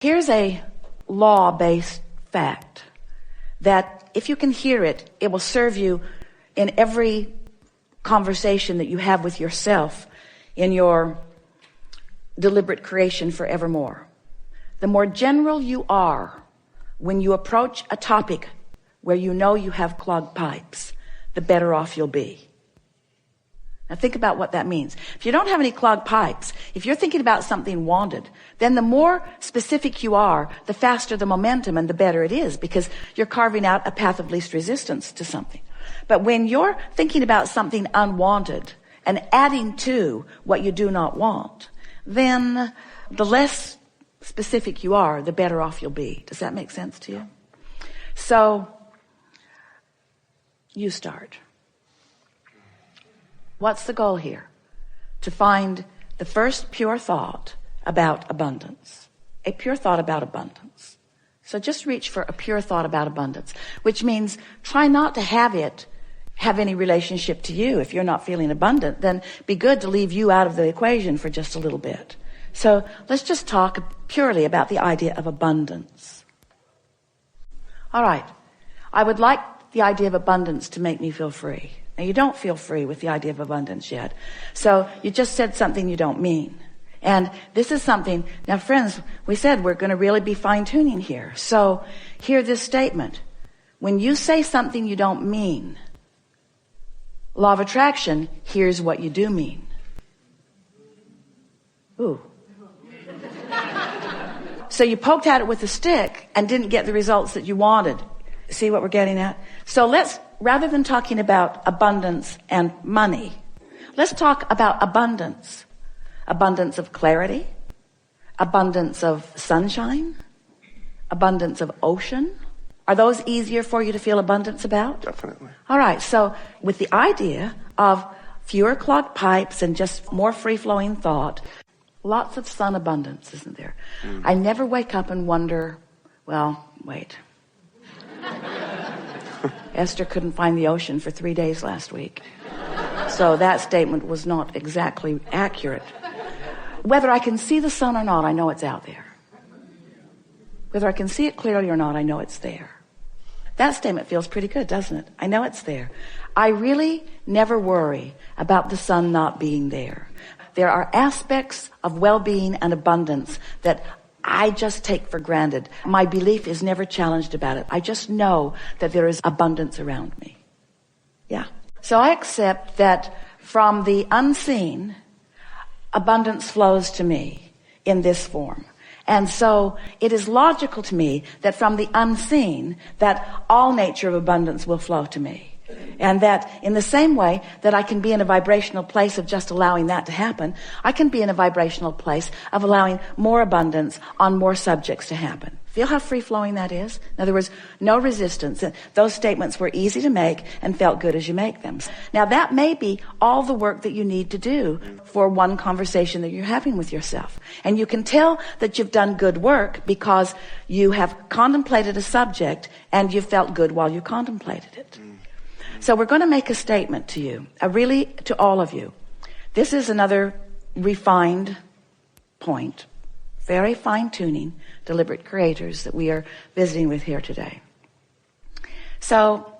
Here's a law-based fact that if you can hear it, it will serve you in every conversation that you have with yourself in your deliberate creation forevermore. The more general you are when you approach a topic where you know you have clogged pipes, the better off you'll be. Now think about what that means. If you don't have any clogged pipes, if you're thinking about something wanted, then the more specific you are, the faster the momentum and the better it is, because you're carving out a path of least resistance to something. But when you're thinking about something unwanted and adding to what you do not want, then the less specific you are, the better off you'll be. Does that make sense to you? So you start. What's the goal here? To find the first pure thought about abundance. A pure thought about abundance. So just reach for a pure thought about abundance, which means try not to have it have any relationship to you. If you're not feeling abundant, then be good to leave you out of the equation for just a little bit. So let's just talk purely about the idea of abundance. All right. I would like the idea of abundance to make me feel free. Now, you don't feel free with the idea of abundance yet. So you just said something you don't mean. And this is something, now friends, we said we're going to really be fine-tuning here. So hear this statement. When you say something you don't mean, law of attraction, here's what you do mean. Ooh. So you poked at it with a stick and didn't get the results that you wanted. See what we're getting at? So let's, rather than talking about abundance and money, let's talk about abundance. Abundance of clarity, abundance of sunshine, abundance of ocean. Are those easier for you to feel abundance about? Definitely. All right. So with the idea of fewer clogged pipes and just more free-flowing thought, lots of sun abundance, isn't there? I never wake up and wonder, well, wait. Esther couldn't find the ocean for 3 days last week. So that statement was not exactly accurate. Whether I can see the sun or not, I know it's out there. Whether I can see it clearly or not, I know it's there. That statement feels pretty good, doesn't it? I know it's there. I really never worry about the sun not being there. There are aspects of well-being and abundance that I just take for granted. My belief is never challenged about it. I just know that there is abundance around me. Yeah. So I accept that from the unseen, abundance flows to me in this form. And so it is logical to me that from the unseen, that all nature of abundance will flow to me. And that in the same way that I can be in a vibrational place of just allowing that to happen, I can be in a vibrational place of allowing more abundance on more subjects to happen. Feel how free-flowing that is? In other words, no resistance. Those statements were easy to make and felt good as you make them. Now that may be all the work that you need to do for one conversation that you're having with yourself. And you can tell that you've done good work because you have contemplated a subject and you felt good while you contemplated it. So we're going to make a statement to you, really to all of you. This is another refined point, very fine-tuning, deliberate creators that we are visiting with here today. So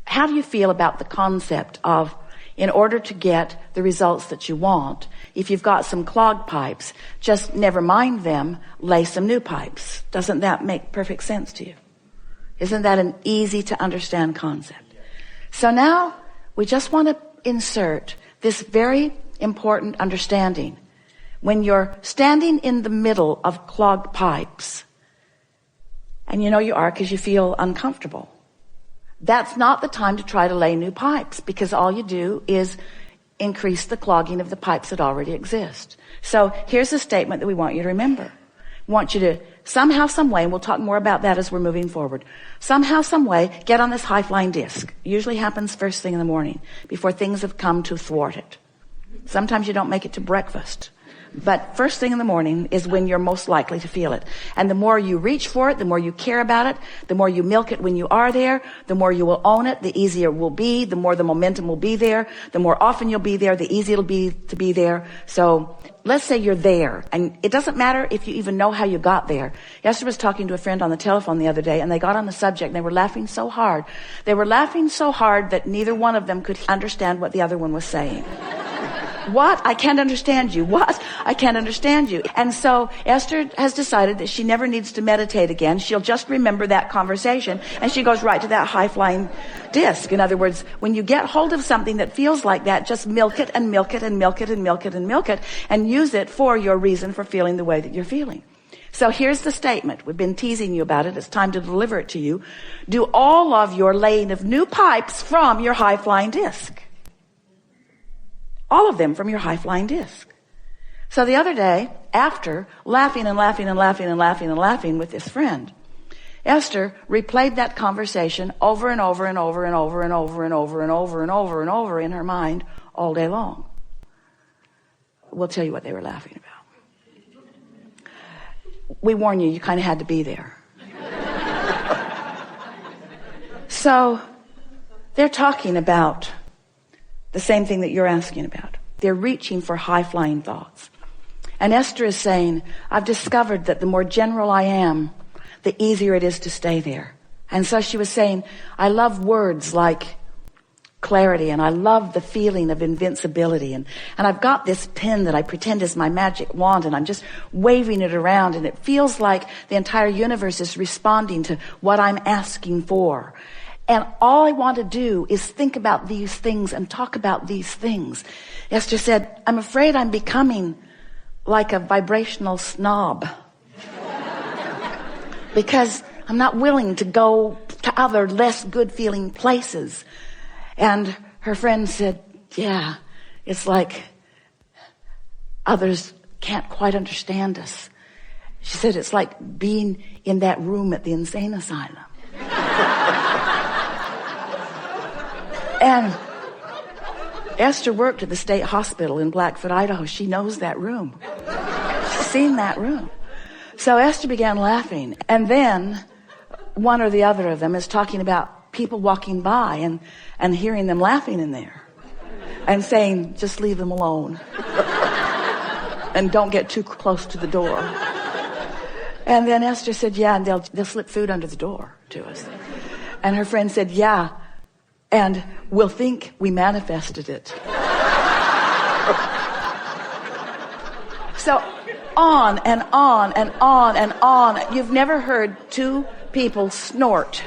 how do you feel about the concept of, in order to get the results that you want, if you've got some clogged pipes, just never mind them, lay some new pipes? Doesn't that make perfect sense to you? Isn't that an easy to understand concept? So now we just want to insert this very important understanding. When you're standing in the middle of clogged pipes, and you know you are because you feel uncomfortable, that's not the time to try to lay new pipes, because all you do is increase the clogging of the pipes that already exist. So here's a statement that we want you to remember. We want you to somehow, some way, and we'll talk more about that as we're moving forward, somehow, some way, get on this high-flying disc. Usually happens first thing in the morning, before things have come to thwart it. Sometimes you don't make it to breakfast, But first thing in the morning is when you're most likely to feel it. And the more you reach for it, the more you care about it, the more you milk it when you are there, the more you will own it, the easier it will be, the more the momentum will be there, the more often you'll be there, the easier it'll be to be there. So let's say you're there, and it doesn't matter if you even know how you got there. Esther was talking to a friend on the telephone the other day, and they got on the subject, and they were laughing so hard. They were laughing so hard that neither one of them could understand what the other one was saying. What? I can't understand you. What? I can't understand you. And so Esther has decided that she never needs to meditate again. She'll just remember that conversation, and she goes right to that high-flying disc. In other words, when you get hold of something that feels like that, just milk it and milk it and milk it and milk it and milk it, and use it for your reason for feeling the way that you're feeling. So here's the statement. We've been teasing you about it. It's time to deliver it to you. Do all of your laying of new pipes from your high-flying disc. All of them from your high-flying disc. So the other day, after laughing and laughing and laughing and laughing and laughing with this friend, Esther replayed that conversation over and over and over and over and over and over and over and over and over in her mind all day long. We'll tell you what they were laughing about. We warn you, you kind of had to be there. So they're talking about the same thing that you're asking about. They're reaching for high-flying thoughts. And Esther is saying, I've discovered that the more general I am, the easier it is to stay there. And so she was saying, I love words like clarity, and I love the feeling of invincibility. And I've got this pen that I pretend is my magic wand, and I'm just waving it around, and it feels like the entire universe is responding to what I'm asking for. And all I want to do is think about these things and talk about these things. Esther said, I'm afraid I'm becoming like a vibrational snob. Because I'm not willing to go to other less good feeling places. And her friend said, yeah, it's like others can't quite understand us. She said, it's like being in that room at the insane asylum. And Esther worked at the state hospital in Blackfoot, Idaho. She knows that room. She's seen that room. So Esther began laughing. And then one or the other of them is talking about people walking by and hearing them laughing in there and saying, just leave them alone. And don't get too close to the door. And then Esther said, yeah, and they'll slip food under the door to us. And her friend said, yeah, and we'll think we manifested it. So on and on and on and on. You've never heard two people snort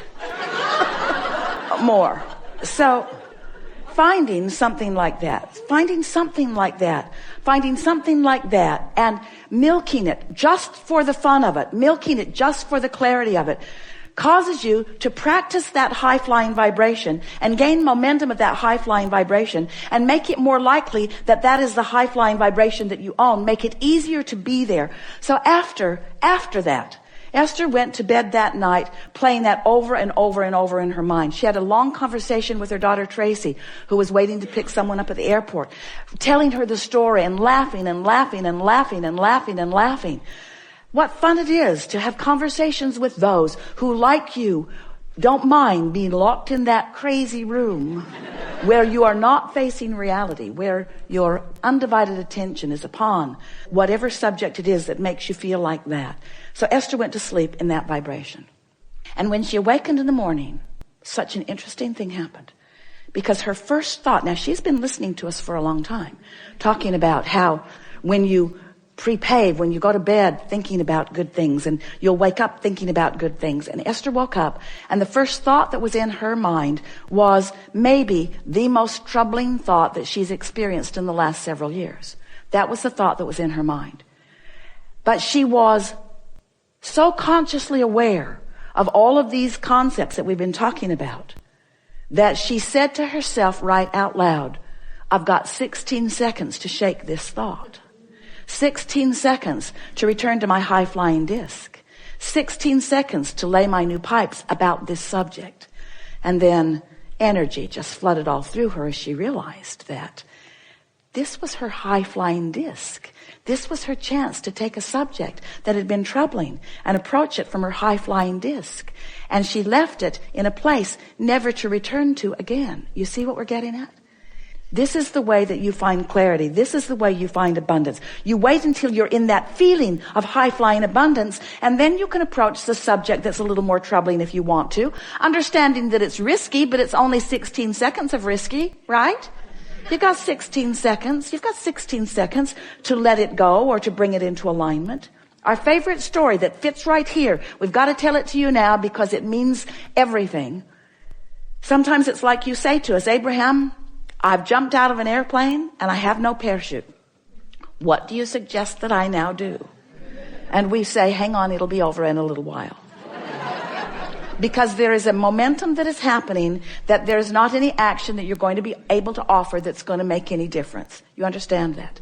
more. So finding something like that, and milking it just for the fun of it, milking it just for the clarity of it, causes you to practice that high-flying vibration and gain momentum of that high-flying vibration and make it more likely that that is the high-flying vibration that you own. Make it easier to be there. So after that, Esther went to bed that night playing that over and over and over in her mind. She had a long conversation with her daughter Tracy, who was waiting to pick someone up at the airport, telling her the story and laughing and laughing and laughing and laughing and laughing. What fun it is to have conversations with those who, like you, don't mind being locked in that crazy room where you are not facing reality, where your undivided attention is upon whatever subject it is that makes you feel like that. So Esther went to sleep in that vibration. And when she awakened in the morning, such an interesting thing happened. Because her first thought, now she's been listening to us for a long time, talking about how when you prepave, when you go to bed thinking about good things, and you'll wake up thinking about good things. And Esther woke up, and the first thought that was in her mind was maybe the most troubling thought that she's experienced in the last several years. That was the thought that was in her mind. But she was so consciously aware of all of these concepts that we've been talking about that she said to herself right out loud, I've got 16 seconds to shake this thought. 16 seconds to return to my high-flying disc. 16 seconds to lay my new pipes about this subject. And then energy just flooded all through her as she realized that this was her high-flying disc. This was her chance to take a subject that had been troubling and approach it from her high-flying disc. And she left it in a place never to return to again. You see what we're getting at? This is the way that you find clarity. This is the way you find abundance. You wait until you're in that feeling of high-flying abundance, and then you can approach the subject that's a little more troubling if you want to, understanding that it's risky, but it's only 16 seconds of risky, right? You've got 16 seconds. You've got 16 seconds to let it go or to bring it into alignment. Our favorite story that fits right here. We've got to tell it to you now because it means everything. Sometimes it's like you say to us, Abraham, I've jumped out of an airplane and I have no parachute. What do you suggest that I now do? And we say, hang on, it'll be over in a little while. Because there is a momentum that is happening that there's not any action that you're going to be able to offer that's going to make any difference. You understand that?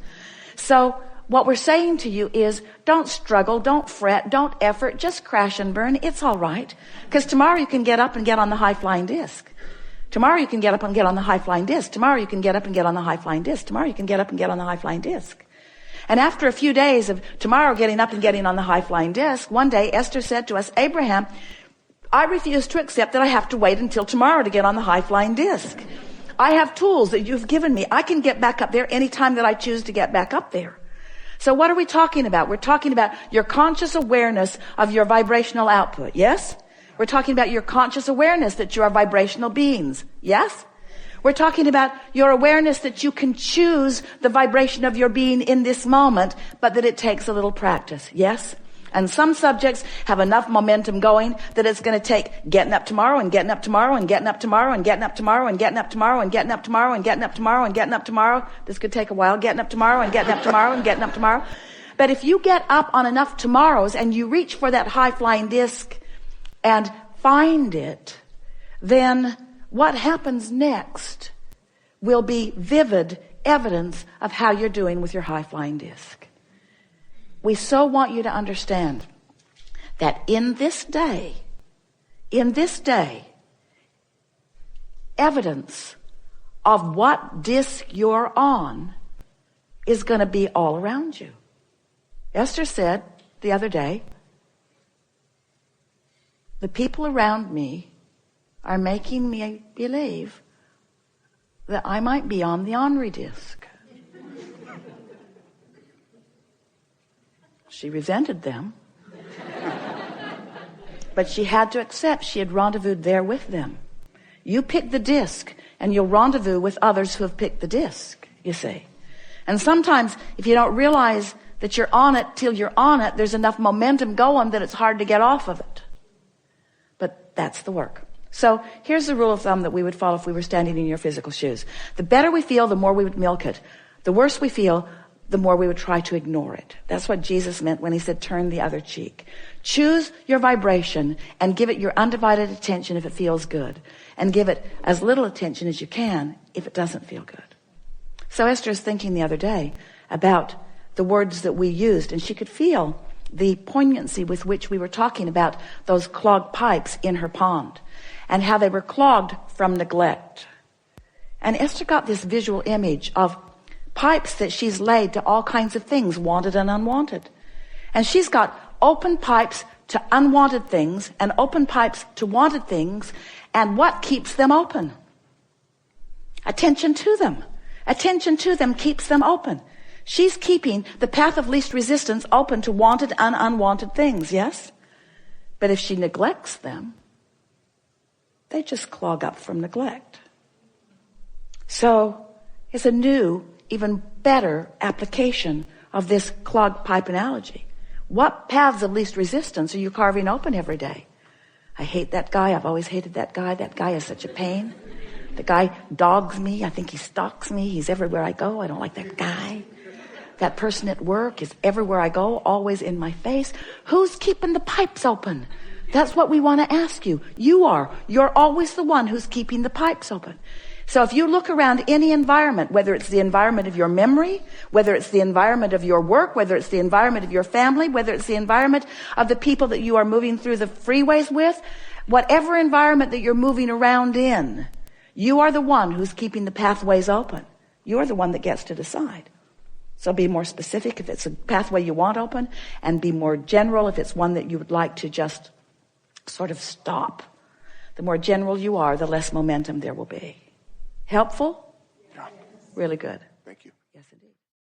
So what we're saying to you is don't struggle, don't fret, don't effort, just crash and burn. It's all right. Because tomorrow you can get up and get on the high-flying disc. Tomorrow you can get up and get on the high-flying disc. Tomorrow you can get up and get on the high-flying disc. Tomorrow you can get up and get on the high-flying disc. And after a few days of tomorrow getting up and getting on the high-flying disc, one day Esther said to us, Abraham, I refuse to accept that I have to wait until tomorrow to get on the high-flying disc. I have tools that you've given me. I can get back up there anytime that I choose to get back up there. So what are we talking about? We're talking about your conscious awareness of your vibrational output. Yes? We're talking about your conscious awareness that you are vibrational beings. Yes? We're talking about your awareness that you can choose the vibration of your being in this moment, but that it takes a little practice. Yes? And some subjects have enough momentum going that it's going to take getting up tomorrow and getting up tomorrow and getting up tomorrow and getting up tomorrow and getting up tomorrow and getting up tomorrow and getting up tomorrow and getting up tomorrow. This could take a while. Getting up tomorrow and getting up tomorrow and getting up tomorrow. But if you get up on enough tomorrows and you reach for that high-flying disc and find it, then what happens next will be vivid evidence of how you're doing with your high-flying disc. We so want you to understand that in this day, evidence of what disc you're on is going to be all around you. Esther said the other day, the people around me are making me believe that I might be on the Henri disc. She resented them, but she had to accept she had rendezvoused there with them. You pick the disc and you'll rendezvous with others who have picked the disc, you see. And sometimes if you don't realize that you're on it till you're on it, there's enough momentum going that it's hard to get off of it. But that's the work. So here's the rule of thumb that we would follow if we were standing in your physical shoes. The better we feel, the more we would milk it. The worse we feel, the more we would try to ignore it. That's what Jesus meant when he said, turn the other cheek. Choose your vibration and give it your undivided attention if it feels good. And give it as little attention as you can if it doesn't feel good. So Esther is thinking the other day about the words that we used, and she could feel the poignancy with which we were talking about those clogged pipes in her pond and how they were clogged from neglect. And Esther got this visual image of pipes that she's laid to all kinds of things, wanted and unwanted. And she's got open pipes to unwanted things and open pipes to wanted things. And what keeps them open? Attention to them. Attention to them keeps them open. She's keeping the path of least resistance open to wanted and unwanted things, yes? But if she neglects them, they just clog up from neglect. So it's a new, even better application of this clogged pipe analogy. What paths of least resistance are you carving open every day? I hate that guy. I've always hated that guy. That guy is such a pain. The guy dogs me. I think he stalks me. He's everywhere I go. I don't like that guy. That person at work is everywhere I go, always in my face. Who's keeping the pipes open? That's what we want to ask you. You are. You're always the one who's keeping the pipes open. So if you look around any environment, whether it's the environment of your memory, whether it's the environment of your work, whether it's the environment of your family, whether it's the environment of the people that you are moving through the freeways with, whatever environment that you're moving around in, you are the one who's keeping the pathways open. You're the one that gets to decide. So be more specific if it's a pathway you want open, and be more general if it's one that you would like to just sort of stop. The more general you are, the less momentum there will be. Helpful? Yeah. Really good. Thank you.